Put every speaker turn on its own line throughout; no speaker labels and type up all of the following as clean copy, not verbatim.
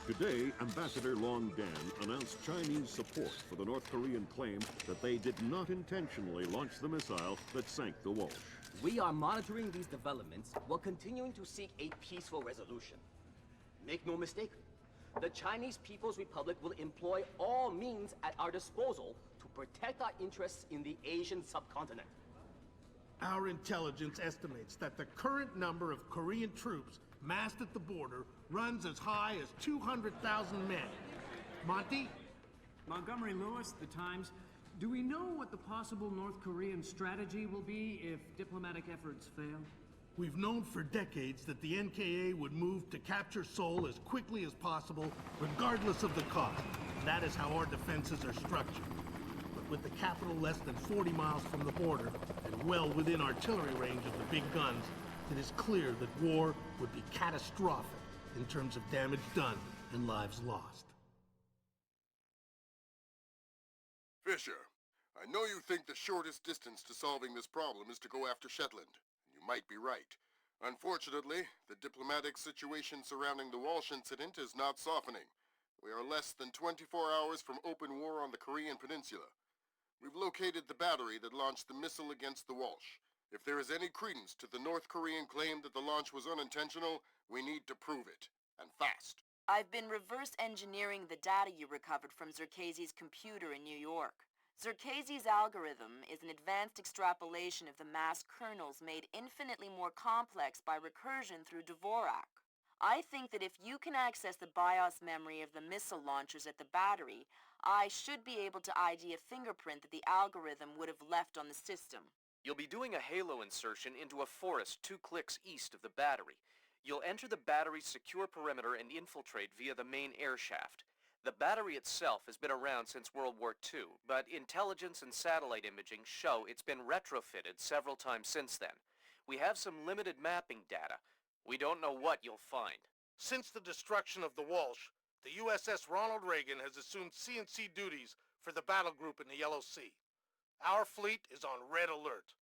Today, Ambassador Long Dan announced Chinese support for the North Korean claim that they did not intentionally launch the missile that sank the Walsh.
We are monitoring these developments while continuing to seek a peaceful resolution. Make no mistake, the Chinese People's Republic will employ all means at our disposal to protect our interests in the Asian subcontinent.
Our intelligence estimates that the current number of Korean troops massed at the border runs as high as 200,000 men. Monty?
Montgomery Lewis, The Times. Do we know what the possible North Korean strategy will be if diplomatic efforts fail?
We've known for decades that the NKA would move to capture Seoul as quickly as possible, regardless of the cost. That is how our defenses are structured. But with the capital less than 40 miles from the border, and well within artillery range of the big guns, it is clear that war would be catastrophic in terms of damage done and lives lost.
Fisher, I know you think the shortest distance to solving this problem is to go after Shetland. You might be right. Unfortunately, the diplomatic situation surrounding the Walsh incident is not softening. We are less than 24 hours from open war on the Korean peninsula. We've located the battery that launched the missile against the Walsh. If there is any credence to the North Korean claim that the launch was unintentional, we need to prove it, and fast.
I've been reverse engineering the data you recovered from Zerkezi's computer in New York. Zerkezi's algorithm is an advanced extrapolation of the mass kernels made infinitely more complex by recursion through Dvorak. I think that if you can access the BIOS memory of the missile launchers at the battery, I should be able to ID a fingerprint that the algorithm would have left on the system.
You'll be doing a halo insertion into a forest 2 clicks east of the battery. You'll enter the battery's secure perimeter and infiltrate via the main air shaft. The battery itself has been around since World War II, but intelligence and satellite imaging show it's been retrofitted several times since then. We have some limited mapping data. We don't know what you'll find.
Since the destruction of the Walsh, the USS Ronald Reagan has assumed CNC duties for the battle group in the Yellow Sea. Our fleet is on red alert.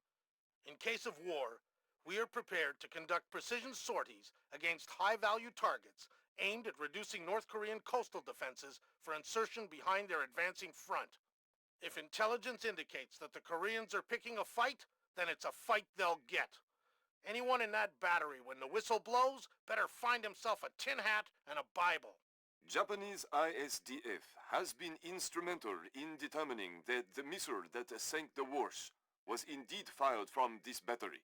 In case of war, we are prepared to conduct precision sorties against high-value targets aimed at reducing North Korean coastal defenses for insertion behind their advancing front. If intelligence indicates that the Koreans are picking a fight, then it's a fight they'll get. Anyone in that battery when the whistle blows better find himself a tin hat and a Bible.
Japanese ISDF has been instrumental in determining that the missile that sank the Walsh was indeed fired from this battery.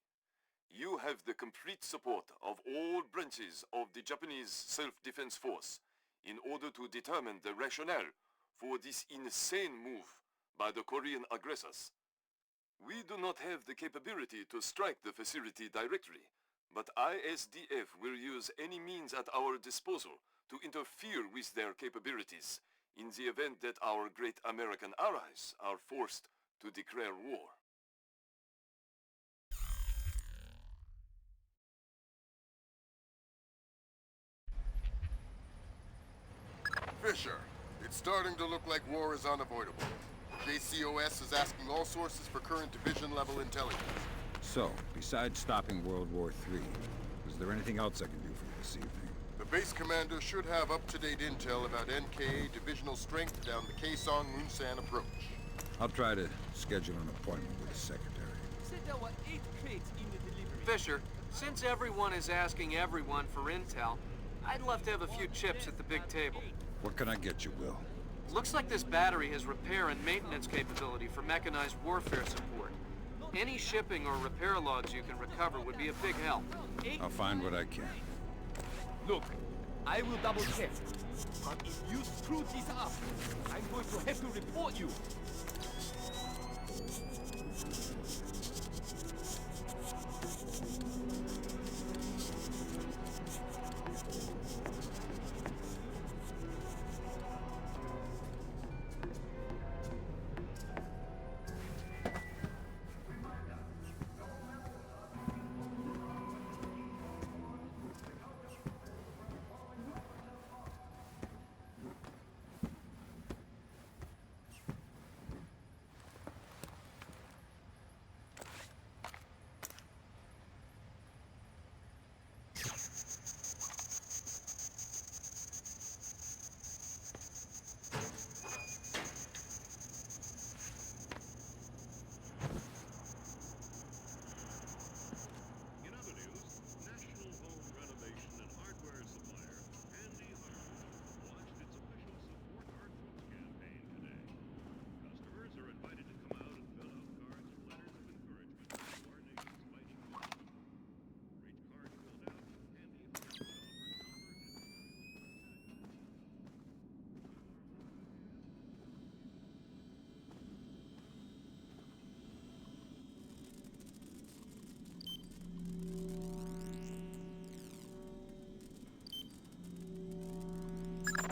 You have the complete support of all branches of the Japanese self-defense force in order to determine the rationale for this insane move by the Korean aggressors. We do not have the capability to strike the facility directly, but ISDF will use any means at our disposal to interfere with their capabilities in the event that our great American allies are forced to declare war.
Fisher, it's starting to look like war is unavoidable. JCOS is asking all sources for current division-level intelligence.
So, besides stopping World War III, is there anything else I can do for you this evening?
The base commander should have up-to-date intel about NKA divisional strength down the Kaesong-Munsan approach.
I'll try to schedule an appointment with the secretary.
Said there were 8 crates in the delivery.
Fisher, since everyone is asking everyone for intel, I'd love to have a few chips at the big table.
What can I get you, Will?
Looks like this battery has repair and maintenance capability for mechanized warfare support. Any shipping or repair logs you can recover would be a big help.
I'll find what I can.
Look, I will double check. But if you screw this up, I'm going to have to report you.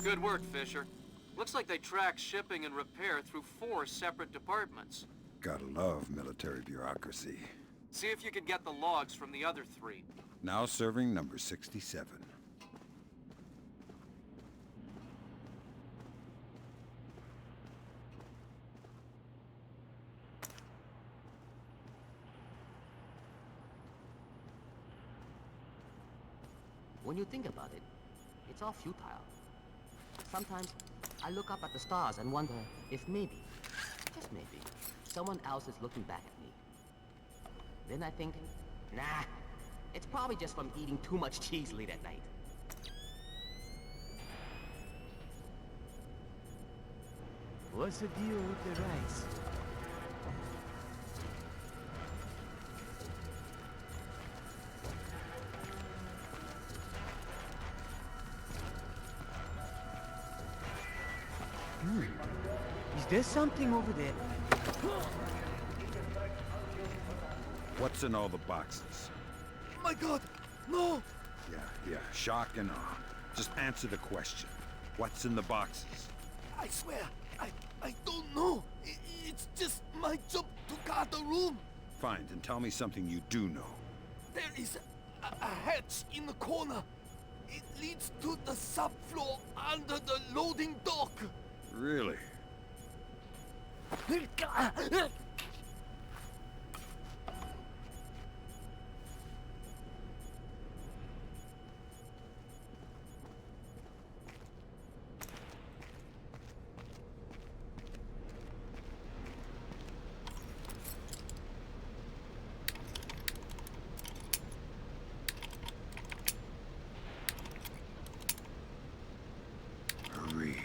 Good work, Fisher. Looks like they track shipping and repair through 4 separate departments.
Gotta love military bureaucracy.
See if you can get the logs from the other 3.
Now serving number 67.
When you think about it, it's all futile. Sometimes I look up at the stars and wonder if maybe, just maybe, someone else is looking back at me. Then I think, nah, it's probably just from eating too much cheese late at night. What's the deal with the rice? Is there something over there?
What's in all the boxes?
My God, no!
Yeah, shock and awe. Just answer the question. What's in the boxes?
I swear, I don't know. It's just my job to guard the room.
Fine, then tell me something you do know.
There is a hatch in the corner. It leads to the subfloor under the loading dock.
Really? Hurry.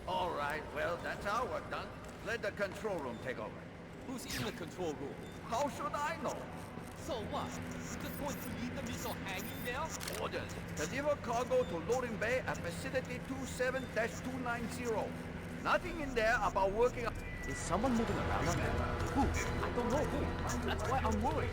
All right, well, that's our work done. Let the control room take over.
Who's in the control room?
How should I know?
So what? Just going to leave the missile hanging there?
Orders. Deliver cargo to loading bay at facility 27-290. Nothing in there about working...
Is someone moving around on there? Who? I don't know who. That's why I'm worried.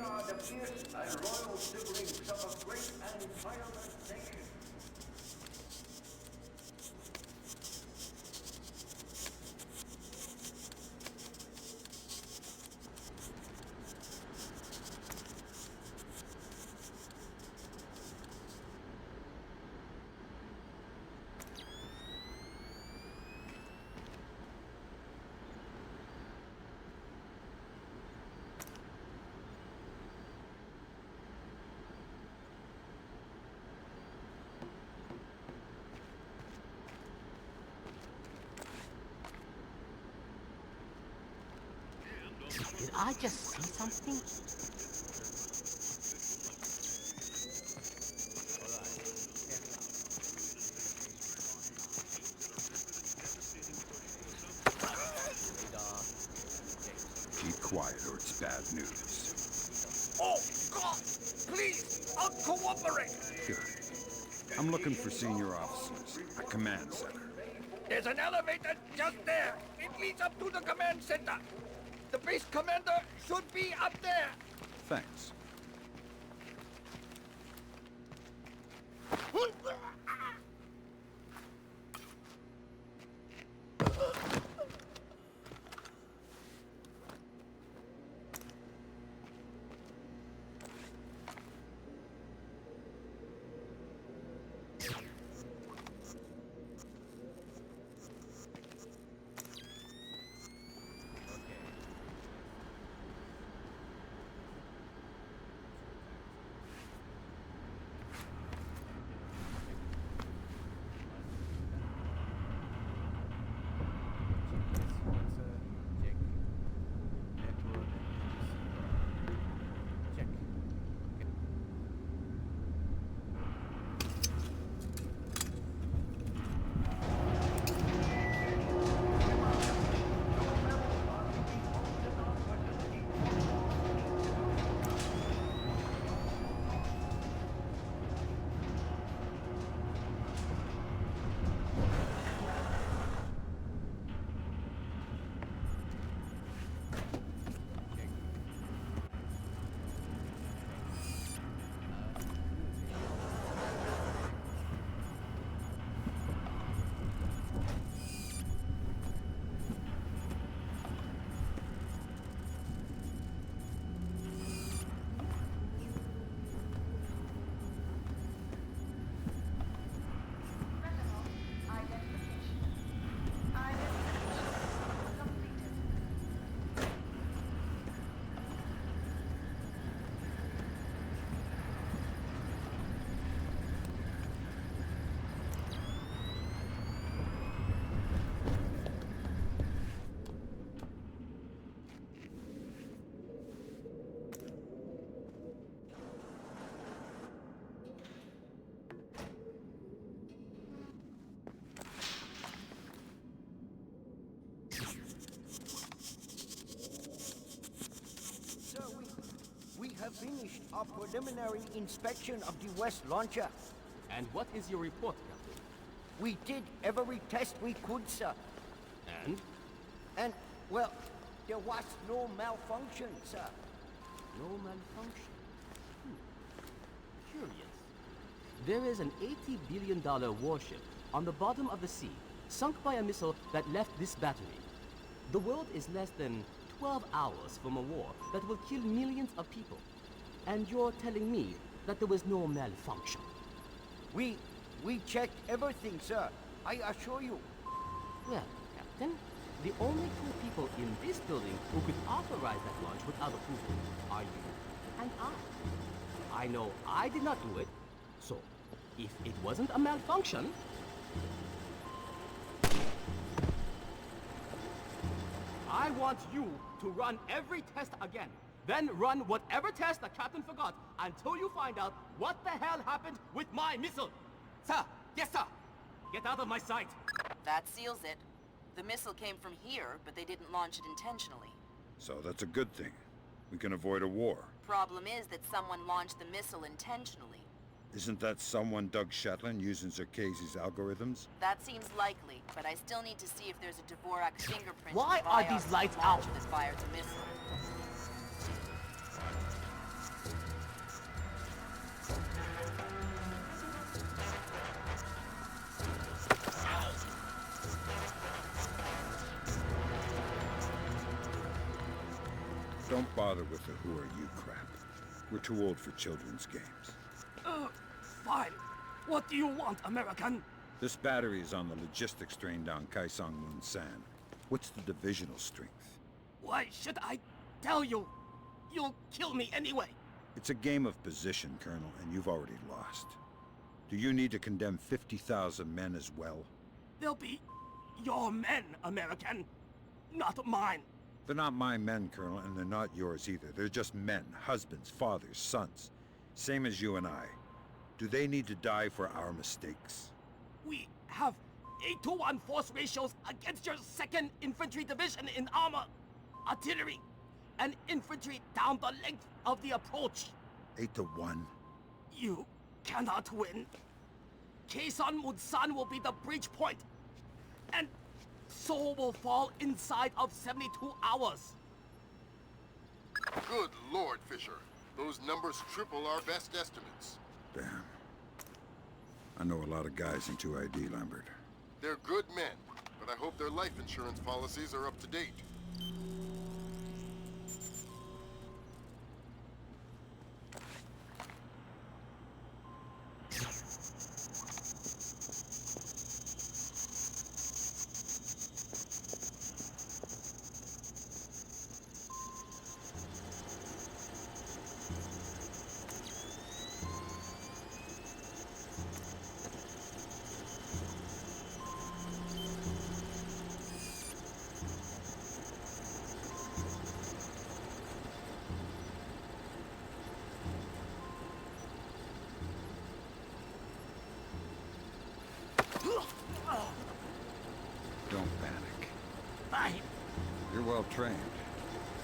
are the fierce and loyal siblings of a great and tireless nation.
Did I just see something?
Keep quiet or it's bad news.
Oh, God! Please, I'll cooperate!
Good. I'm looking for senior officers. A command center.
There's an elevator just there. It leads up to the command center. The base commander should be up there.
Thanks.
We have finished our preliminary inspection of the West launcher.
And what is your report, Captain?
We did every test we could, sir.
And?
And, well, there was no malfunction, sir.
No malfunction. Curious. There is an $80 billion warship on the bottom of the sea, sunk by a missile that left this battery. The world is less than 12 hours from a war that will kill millions of people. And you're telling me that there was no malfunction?
We checked everything, sir. I assure you.
Well, Captain, the only two people in this building who could authorize that launch without approval are you and I. I know I did not do it, so if it wasn't a malfunction, I want you to run every test again. Then run whatever test the captain forgot until you find out what the hell happened with my missile. Sir! Yes, sir! Get out of my sight!
That seals it. The missile came from here, but they didn't launch it intentionally.
So that's a good thing. We can avoid a war.
Problem is that someone launched the missile intentionally.
Isn't that someone Doug Shetland using Zerkezi's algorithms?
That seems likely, but I still need to see if there's a Dvorak fingerprint.
Why
in the
are
BIOS
these lights
launcher
out?
that fired the missile.
bother with the who are you crap. We're too old for children's games.
Fine. What do you want, American?
This battery is on the logistics train down Kaisang Moon San. What's the divisional strength?
Why should I tell you? You'll kill me anyway.
It's a game of position, Colonel, and you've already lost. Do you need to condemn 50,000 men as well?
They'll be your men, American. Not mine.
They're not my men, Colonel, and they're not yours either. They're just men, husbands, fathers, sons. Same as you and I. Do they need to die for our mistakes?
We have 8-to-1 force ratios against your 2nd Infantry Division in armor, artillery, and infantry down the length of the approach.
8-to-1?
You cannot win. Kaesong Munsan will be the breach point, and Seoul will fall inside of 72 hours.
Good Lord, Fisher. Those numbers triple our best estimates.
Damn. I know a lot of guys in 2ID, Lambert.
They're good men, but I hope their life insurance policies are up to date.
Don't panic.
Fine.
You're well trained.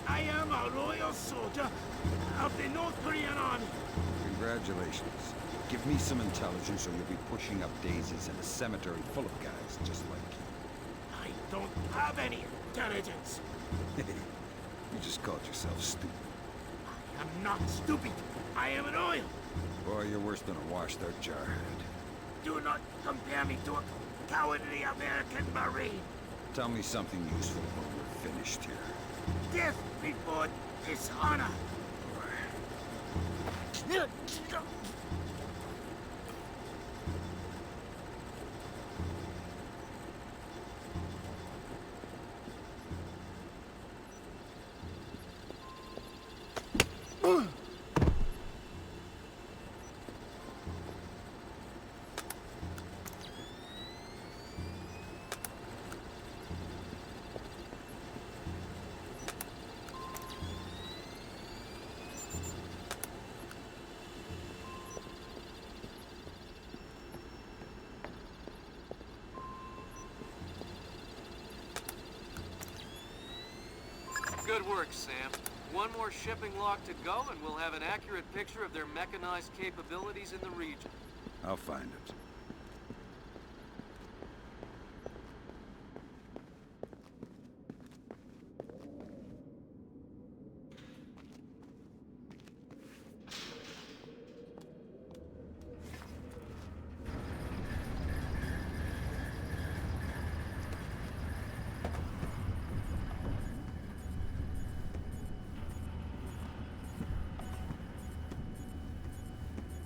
I am a loyal soldier of the North Korean army.
Congratulations. Give me some intelligence or you'll be pushing up daisies in a cemetery full of guys just like you.
I don't have any intelligence.
You just called yourself stupid.
I am not stupid. I am an oil.
Boy, you're worse than a washed-out jarhead.
Do not compare me to a cowardly American Marine.
Tell me something useful when we're finished here.
Death before dishonor.
Good work, Sam. One more shipping lock to go, and we'll have an accurate picture of their mechanized capabilities in the region.
I'll find it.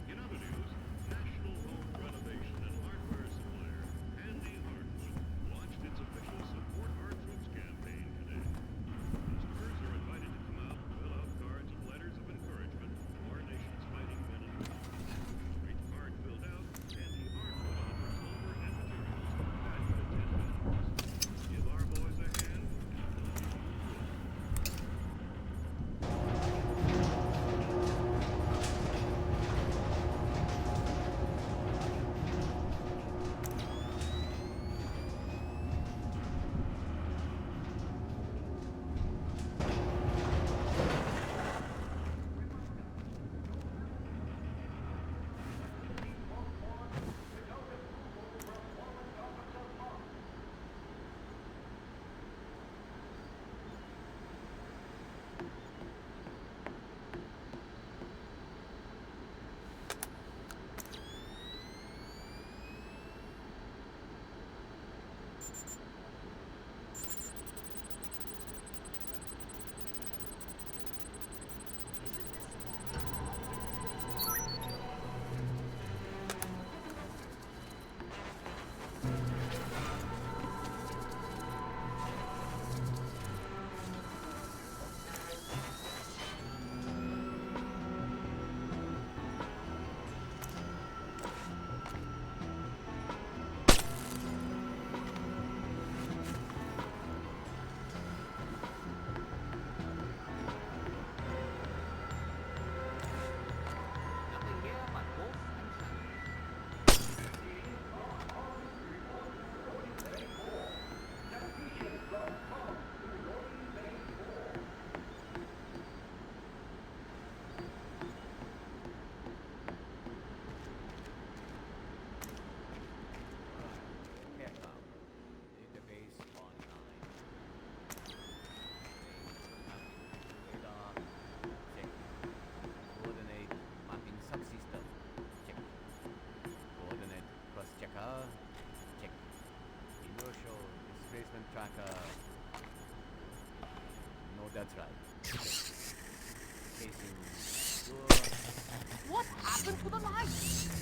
In other news, national home renovation
happened to the lights?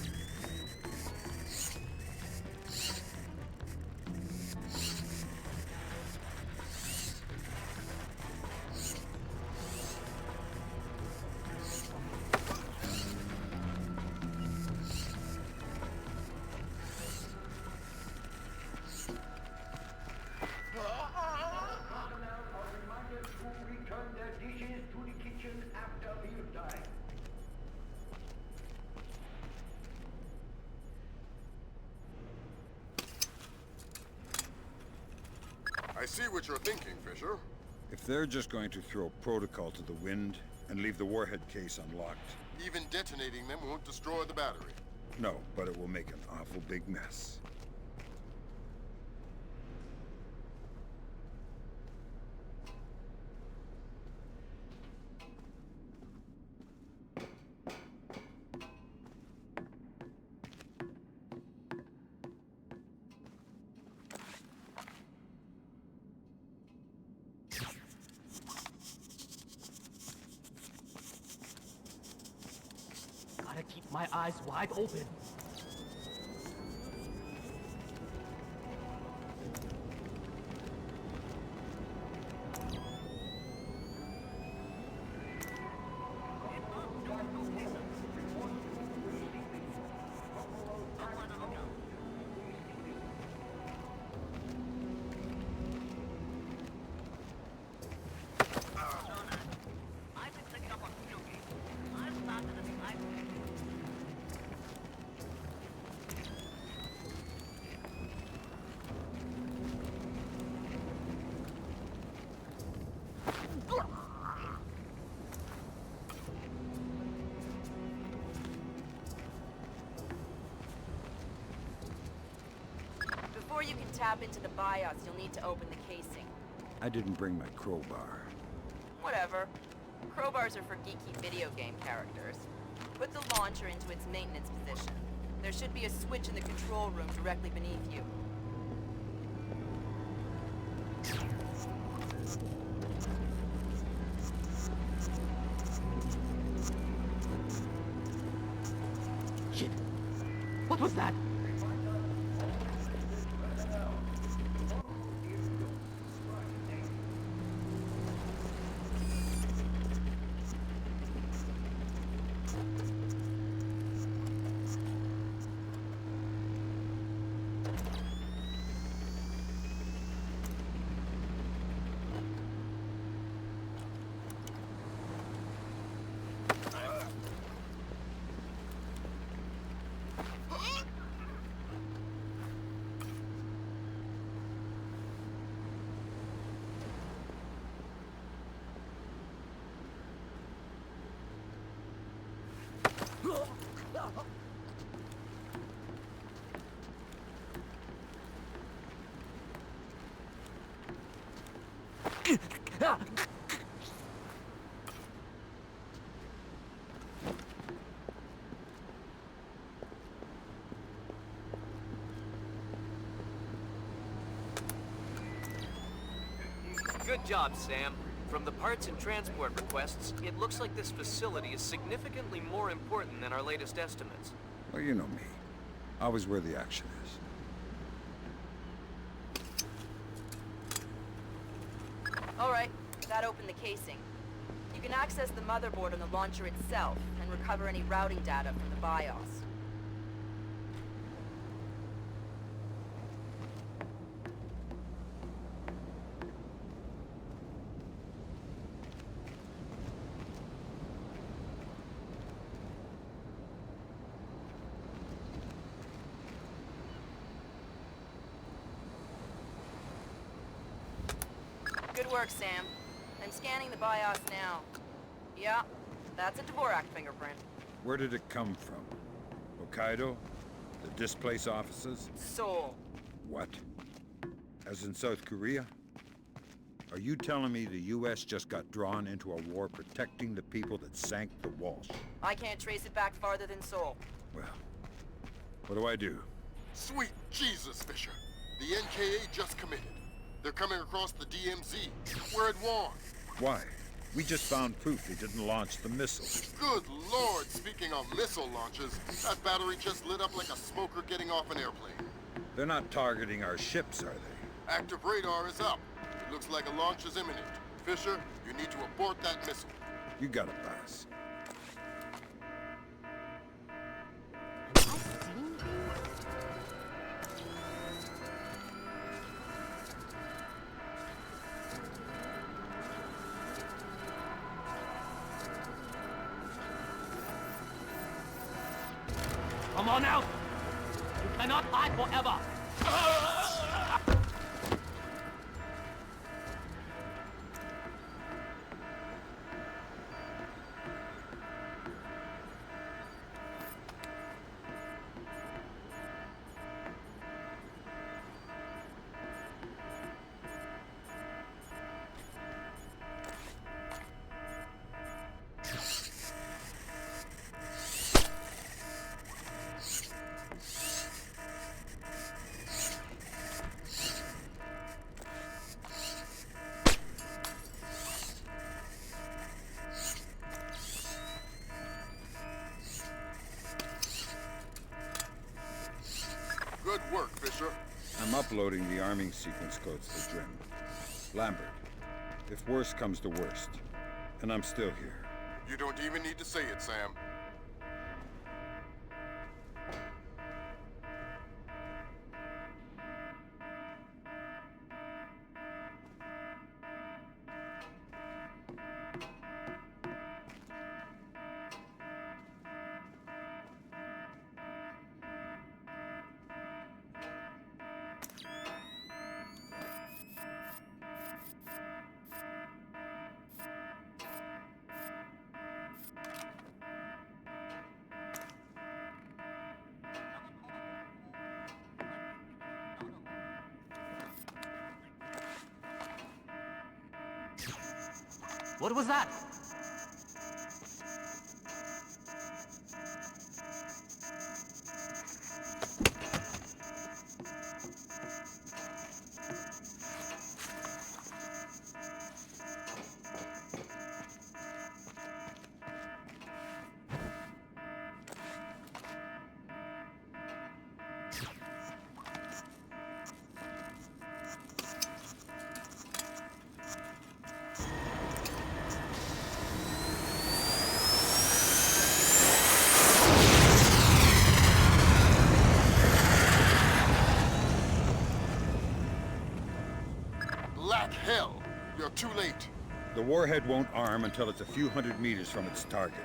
Return their dishes to the kitchen after mealtime.
I see what you're thinking, Fisher.
If they're just going to throw protocol to the wind and leave the warhead case unlocked,
Even detonating them won't destroy the battery.
no, but it will make an awful big mess.
Gotta keep my eyes wide open.
Before you can tap into the BIOS, you'll need to open the casing.
I didn't bring my crowbar.
Whatever. Crowbars are for geeky video game characters. Put the launcher into its maintenance position. There should be a switch in the control room directly beneath you.
Shit. What was that?
Good job, Sam. From the parts and transport requests, it looks like this facility is significantly more important than our latest estimates.
Well, you know me. Always where the action is.
All right, that opened the casing. You can access the motherboard on the launcher itself and recover any routing data from the BIOS. Good work, Sam. I'm scanning the BIOS now. Yeah, that's a Dvorak fingerprint.
Where did it come from? Hokkaido? The displaced offices?
Seoul.
What? As in South Korea? Are you telling me the U.S. just got drawn into a war protecting the people that sank the Walsh?
I can't trace it back farther than Seoul.
Well, what do I do?
Sweet Jesus, Fisher. The NKA just committed. They're coming across the DMZ. We're at war.
Why? We just found proof they didn't launch the missile.
Good lord, speaking of missile launches, that battery just lit up like a smoker getting off an airplane.
They're not targeting our ships, are they?
Active radar is up. It looks like a launch is imminent. Fisher, you need to abort that missile.
You gotta pass.
Come on out! You cannot hide forever!
Good work, Fisher.
I'm uploading the arming sequence codes to Drim. Lambert, if worst comes to worst, and I'm still here.
You don't even need to say it, Sam.
What was that?
Black hell! You're too late.
The warhead won't arm until it's a few hundred meters from its target.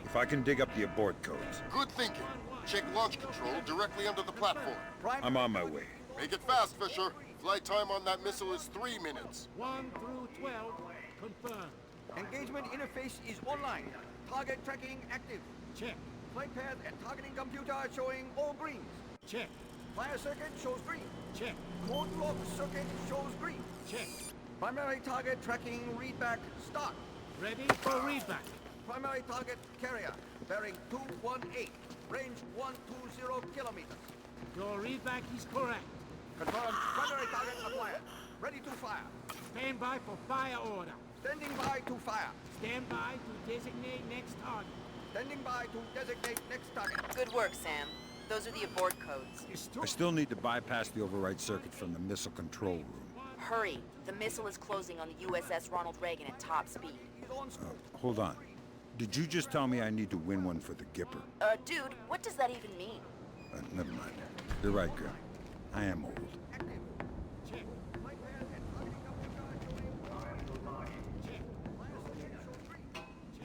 If I can dig up the abort codes.
Good thinking. Check launch control directly under the platform.
I'm on my way.
Make it fast, Fisher. Flight time on that missile is 3 minutes.
1 through 12, confirmed.
Engagement interface is online. Target tracking active.
Check,
Flight path and targeting computer showing all greens.
check,
Fire circuit shows green.
check,
Code lock circuit shows green.
check.
Primary target tracking readback start.
Ready for readback.
Primary target carrier bearing 218. Range 120 kilometers.
Your readback is correct.
Confirmed. Primary target acquired. Ready to fire.
Stand by for fire order.
Standing by to fire.
Stand by to designate next target.
Standing by to designate next target.
Good work, Sam. Those are the abort codes.
I still need to bypass the override circuit from the missile control room.
Hurry. The missile is closing on the USS Ronald Reagan at top speed.
Hold on. Did you just tell me I need to win one for the Gipper?
Dude, what does that even mean?
Never mind. You're right, Grim. I am old.
Check,
Flight path and targeting computer showing all green.
check,
Fire circuit shows green.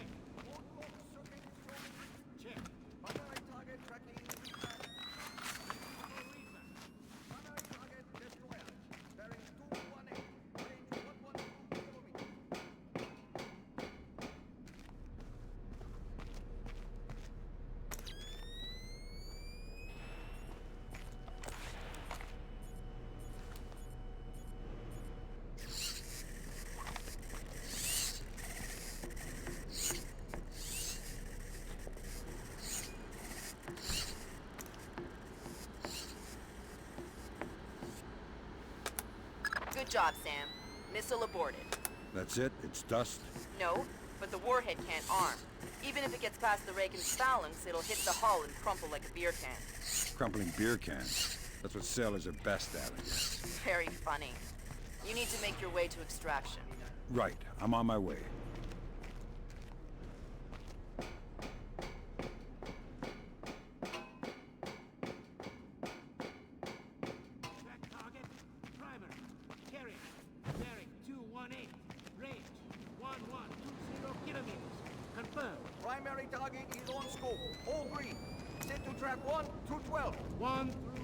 check,
Code lock circuit shows green.
check.
Primary target tracking readback.
Readback.
Primary target destroyer bearing 218. Range 112 kilometers.
Good job, Sam. Missile aborted.
That's it? It's dust?
No, but the warhead can't arm. Even if it gets past the Reagan's phalanx, it'll hit the hull and crumple like a beer can.
Crumpling beer cans. That's what sailors are best at, I guess.
Very funny. You need to make your way to extraction.
Right. I'm on my way.
Track target, primary, carrier, bearing 218, range 1120 kilometers. Confirmed.
Primary target is on scope. All green. Set to track 1 through 12.
1 through